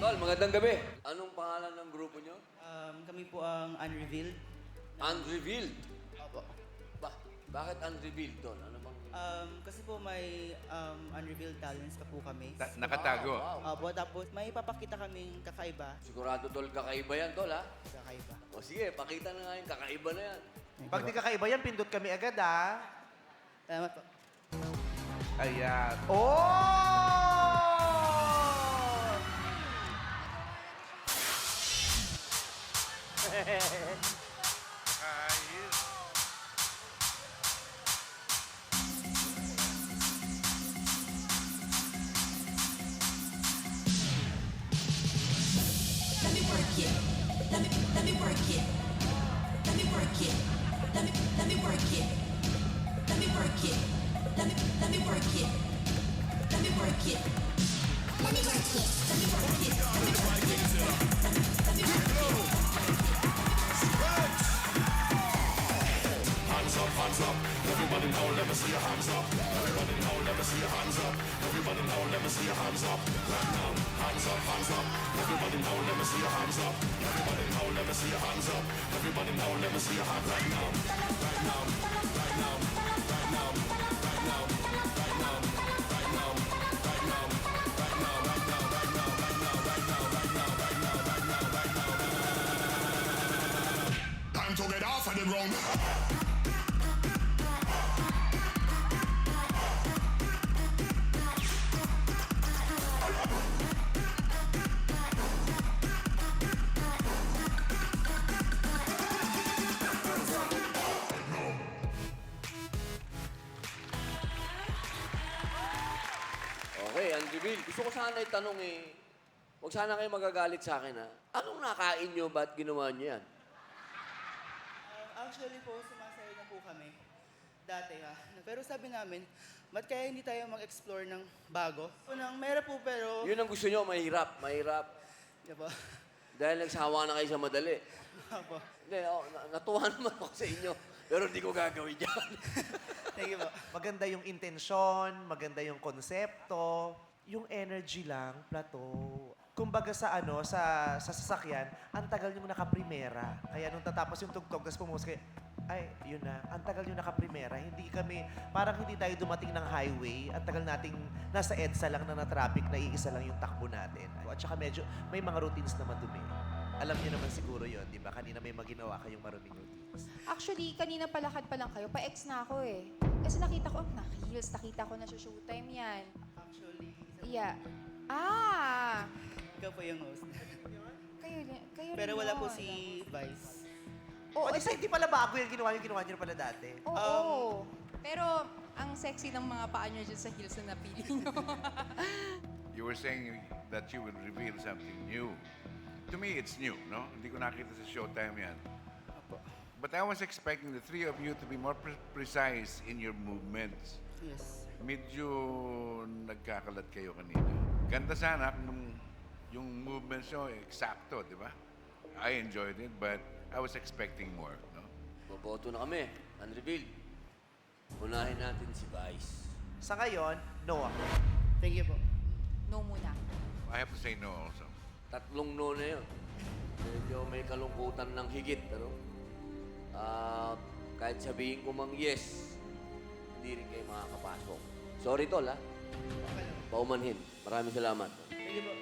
Tol, magandang gabi. Anong pangalan ng grupo nyo? Kami po ang Unrevealed. Unrevealed. Opo. Bakit unrevealed, Tol? Ano bang... Kasi po may unrevealed talents pa po kami. Nakatago. Wow. Opo, tapos may papakita kaming kakaiba. Sigurado, Tol, kakaiba yan, Tol, ha? Kakaiba. O sige, pakita na nga yung kakaiba na yan. Pag di kakaiba yan, pindot kami agad, ha? Salamat po. Ayan. Oh! Ayun. Let me work it. Let me work it. Let me work it. Let me work it. Let me work it. Let me work it. Let me work it. Let me work it. Let me work it. Let me work it. Let me work it. Hands up, hands up. Everybody now, let me see your hands up. Everybody now, let me see your hands up. Everybody now, let me see your hands up. Right now, hands up, hands up. Everybody now, let me see your hands up. Everybody now, let me see your hands up. Everybody now, let me see your hands right now. Right now, right now, right now, right now, right now, right now, right now, right now, right now, right now, right now, right now, right now, right now, right now, right now. Time to get off of the ground. Okay, unrevealed. Gusto ko sana itanong huwag sana kayo magagalit sa akin, ha? Anong nakain nyo? Ba't ginawa nyo yan? Actually po, sumasayo na po kami. Dati ha. Pero sabi namin, ba't kaya hindi tayo mag-explore ng bago? Unang, meron po pero... Yun ang gusto nyo, mahirap. Mahirap. Di ba? Dahil nagsawa na kayo sa madali. Opo. Hindi, natuwa naman ako sa inyo. Pero hindi ko gagawin yan. Thank you po. Maganda yung intensyon, maganda yung konsepto, yung energy lang, plateau. Kumbaga sa sa sasakyan, ang tagal yung nakaprimera. Kaya nung tatapos yung tugtog, tapos pumus kayo, ay, yun na, ang tagal yung nakaprimera. Hindi kami, parang hindi tayo dumating ng highway. Ang tagal nating nasa EDSA lang na traffic, na iisa lang yung takbo natin. At saka medyo, may mga routines na madumi. Alam niyo naman siguro yon, di ba? Kanina may maginawa kayong maruming routines. Actually, kanina palakad pa lang kayo. Pa-ex na ako eh. Kasi nakita ko, naka-heels. Nakita ko na sa showtime yan. Actually, Yeah. Ah! ikaw po yung host. Kayo Pero rin wala po yun. si Vice. Oo, O, di sa hindi pala bago yung ginawa niyo pala dati. oo. Pero ang sexy ng mga paa nyo dyan sa heels na napili nyo. You were saying that you would reveal something new. To me, it's new, no? Hindi ko nakita sa Showtime yan. But I was expecting the three of you to be more precise in your movements. Yes. Medyo nagkakalat kayo kanina. Ganda sana kung yung movements nyo eksakto, di ba? I enjoyed it, but I was expecting more, no? Boboto na kami. Unrevealed. Unahin natin si Vice. Sa ngayon, no. Thank you po. No muna. I have to say no also. Tatlong no na yun. Medyo may kalungkutan ng higit, pero kahit sabihin ko mang yes, hindi rin kayo makakapasok. Sorry, Tol, ha? Paumanhin. Maraming salamat. Thank you po.